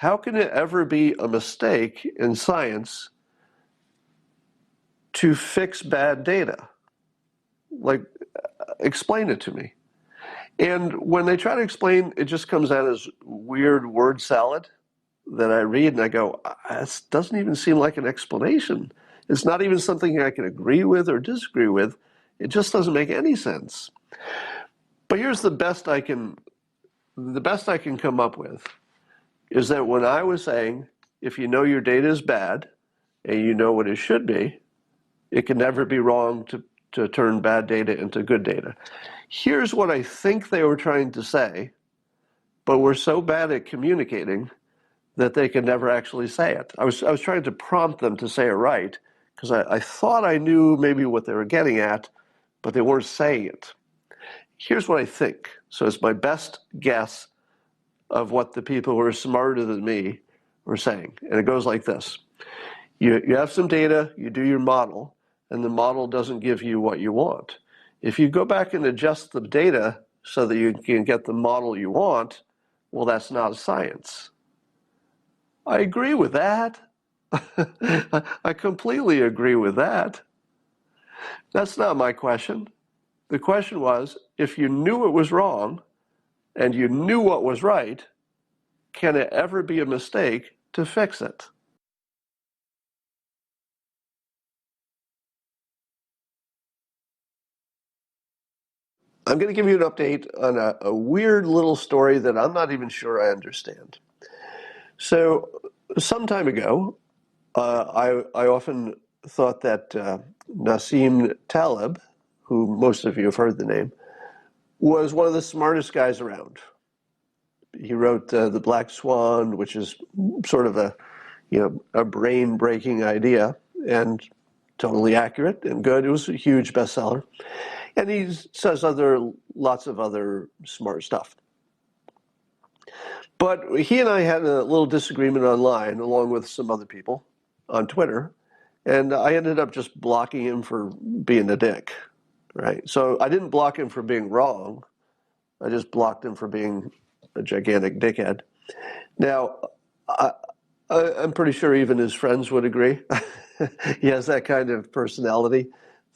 how can it ever be a mistake in science to fix bad data? Like, explain it to me. And when they try to explain, it just comes out as weird word salad that I read and I go, this doesn't even seem like an explanation. It's not even something I can agree with or disagree with. It just doesn't make any sense. But here's the best I can come up with is that when I was saying, if you know your data is bad and you know what it should be, it can never be wrong to turn bad data into good data. Here's what I think they were trying to say, but we're so bad at communicating that they could never actually say it. I was trying to prompt them to say it right, because I thought I knew maybe what they were getting at, but they weren't saying it. Here's what I think. So it's my best guess of what the people who are smarter than me were saying. And it goes like this. You have some data, you do your model, and the model doesn't give you what you want. If you go back and adjust the data so that you can get the model you want, well, that's not science. I agree with that. I completely agree with that. That's not my question. The question was, if you knew it was wrong and you knew what was right, can it ever be a mistake to fix it? I'm going to give you an update on a weird little story that I'm not even sure I understand. So, some time ago, I often thought that Nassim Taleb, who most of you have heard the name, was one of the smartest guys around. He wrote The Black Swan, which is sort of a brain-breaking idea and totally accurate and good. It was a huge bestseller. And he says lots of other smart stuff. But he and I had a little disagreement online, along with some other people on Twitter, and I ended up just blocking him for being a dick, right? So I didn't block him for being wrong. I just blocked him for being a gigantic dickhead. Now, I'm pretty sure even his friends would agree. He has that kind of personality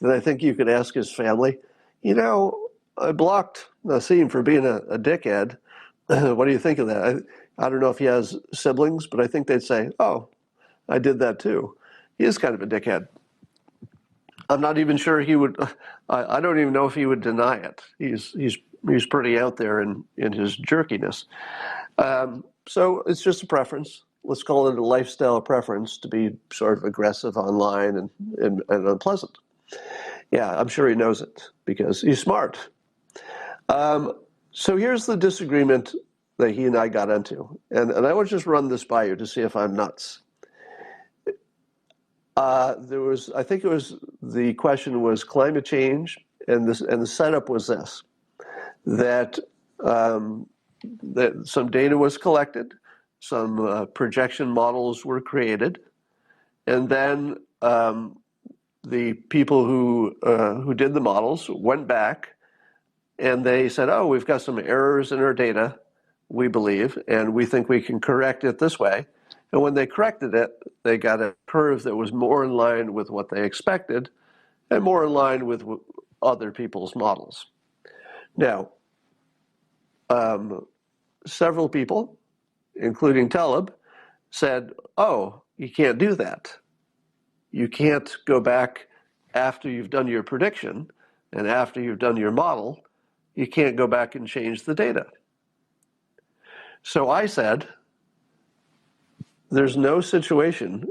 that I think you could ask his family. I blocked Nassim for being a dickhead. What do you think of that? I don't know if he has siblings, but I think they'd say, oh, I did that too. He is kind of a dickhead. I'm not even sure he would, I don't even know if he would deny it. He's pretty out there in his jerkiness. So it's just a preference. Let's call it a lifestyle preference to be sort of aggressive online and unpleasant. Yeah, I'm sure he knows it because he's smart. So here's the disagreement that he and I got into. And I want to just run this by you to see if I'm nuts. I think the question was climate change, and the setup was this, that some data was collected, some projection models were created, and then the people who did the models went back and they said, oh, we've got some errors in our data, we believe, and we think we can correct it this way. And when they corrected it, they got a curve that was more in line with what they expected and more in line with other people's models. Now, several people, including Taleb, said, oh, you can't do that. You can't go back after you've done your prediction and after you've done your model. You can't go back and change the data. So I said, there's no situation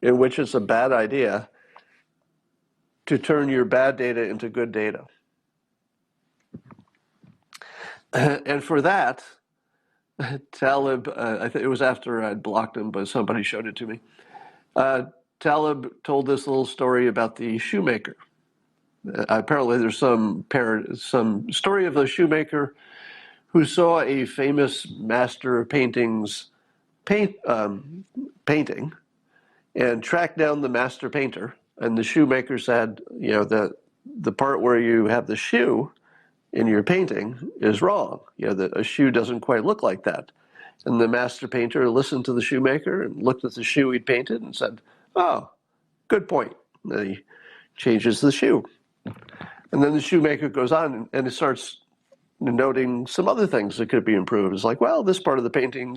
in which it's a bad idea to turn your bad data into good data. And for that, Taleb, I think it was after I'd blocked him, but somebody showed it to me. Taleb told this little story about the shoemaker. Apparently there's some story of a shoemaker who saw a famous master painting and tracked down the master painter. And the shoemaker said, the part where you have the shoe in your painting is wrong. A shoe doesn't quite look like that. And the master painter listened to the shoemaker and looked at the shoe he'd painted and said, "Oh, good point." And then he changes the shoe. And then the shoemaker goes on and it starts noting some other things that could be improved. It's like, well, this part of the painting,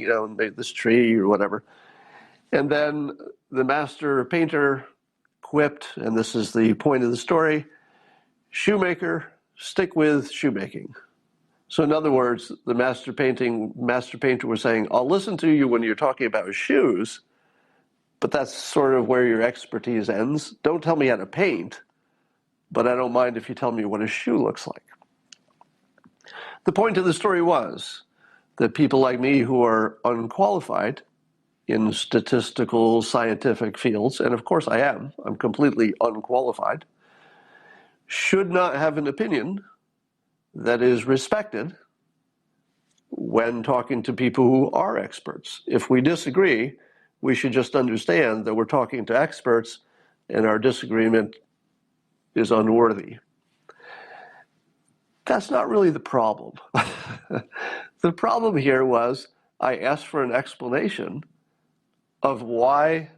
this tree or whatever. And then the master painter quipped, and this is the point of the story, "Shoemaker, stick with shoemaking." So in other words, the master painter was saying, "I'll listen to you when you're talking about shoes, but that's sort of where your expertise ends. Don't tell me how to paint, but I don't mind if you tell me what a shoe looks like." The point of the story was that people like me who are unqualified in statistical scientific fields, and of course I'm completely unqualified, should not have an opinion that is respected when talking to people who are experts. If we disagree, we should just understand that we're talking to experts and our disagreement is unworthy. That's not really the problem. The problem here was I asked for an explanation of why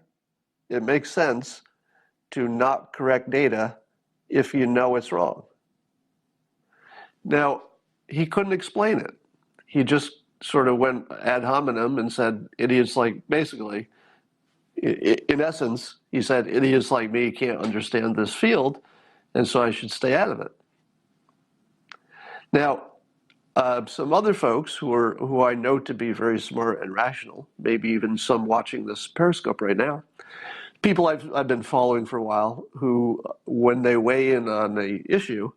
it makes sense to not correct data if you know it's wrong. Now, he couldn't explain it. He just sort of went ad hominem and said, idiots like, basically, in essence, he said, idiots like me can't understand this field, and so I should stay out of it. Now, some other folks who I know to be very smart and rational, maybe even some watching this Periscope right now, people I've been following for a while, who, when they weigh in on an issue,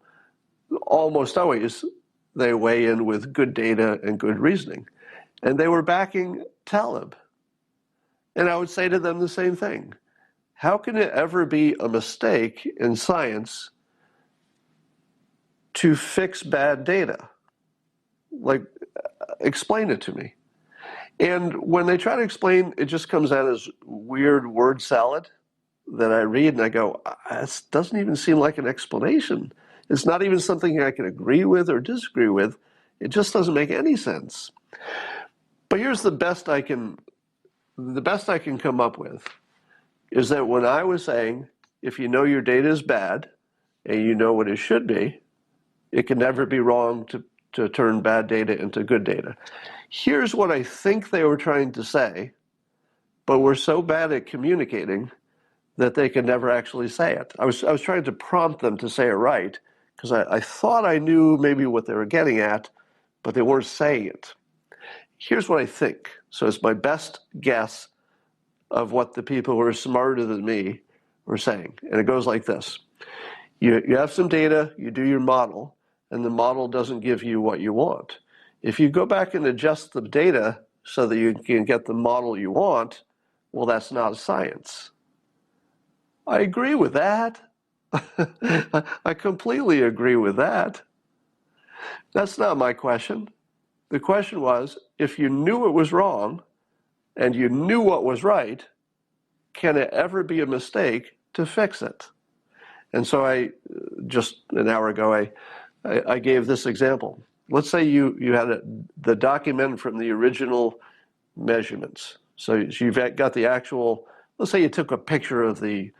almost always they weigh in with good data and good reasoning. And they were backing Taleb. And I would say to them the same thing. How can it ever be a mistake in science to fix bad data? Like, explain it to me. And when they try to explain, it just comes out as weird word salad that I read and I go, this doesn't even seem like an explanation. It's not even something I can agree with or disagree with. It just doesn't make any sense. But here's the best I can come up with is that when I was saying, if you know your data is bad and you know what it should be, it can never be wrong to turn bad data into good data. Here's what I think they were trying to say, but we're so bad at communicating that they could never actually say it. I was trying to prompt them to say it right, because I thought I knew maybe what they were getting at, but they weren't saying it. Here's what I think. So it's my best guess of what the people who are smarter than me were saying. And it goes like this. You have some data, you do your model, and the model doesn't give you what you want. If you go back and adjust the data so that you can get the model you want, well, that's not science. I agree with that. I completely agree with that. That's not my question. The question was, if you knew it was wrong and you knew what was right, can it ever be a mistake to fix it? And so just an hour ago, I gave this example. Let's say you had the document from the original measurements. So you've got the actual, let's say you took a picture of the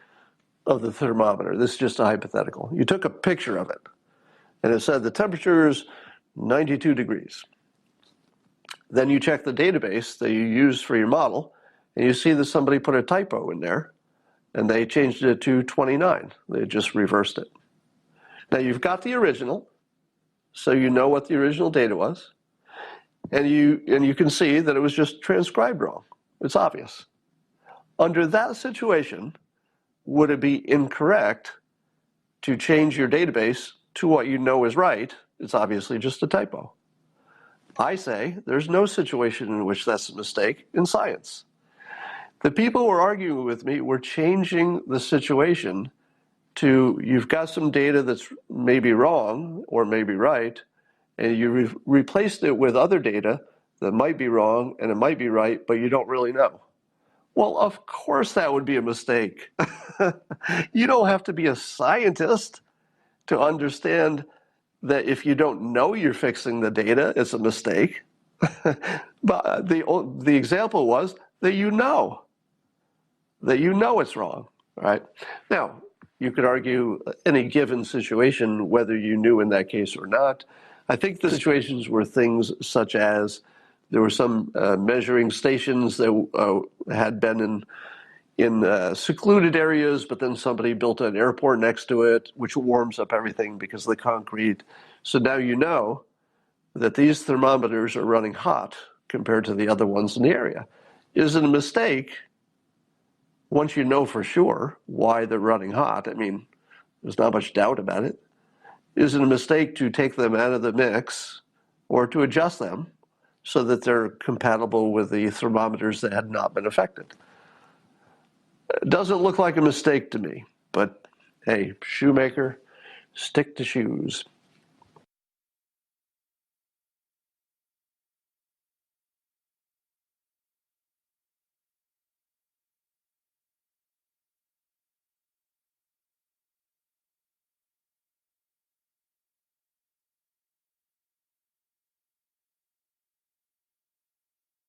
thermometer. This is just a hypothetical. You took a picture of it, and it said the temperature is 92 degrees. Then you check the database that you used for your model, and you see that somebody put a typo in there, and they changed it to 29. They just reversed it. Now you've got the original, so you know what the original data was, and you can see that it was just transcribed wrong. It's obvious. Under that situation, would it be incorrect to change your database to what you know is right? It's obviously just a typo. I say there's no situation in which that's a mistake in science. The people who were arguing with me were changing the situation to you've got some data that's maybe wrong or maybe right, and you replaced it with other data that might be wrong and it might be right, but you don't really know. Well, of course that would be a mistake. You don't have to be a scientist to understand that if you don't know you're fixing the data, it's a mistake. But the example was that you know it's wrong, right? Now, you could argue any given situation, whether you knew in that case or not. I think the situations were things such as there were some measuring stations that had been in secluded areas, but then somebody built an airport next to it, which warms up everything because of the concrete. So now you know that these thermometers are running hot compared to the other ones in the area. Is it a mistake, once you know for sure why they're running hot? I mean, there's not much doubt about it. Is it a mistake to take them out of the mix or to adjust them so that they're compatible with the thermometers that had not been affected? It doesn't look like a mistake to me, but hey, shoemaker, stick to shoes.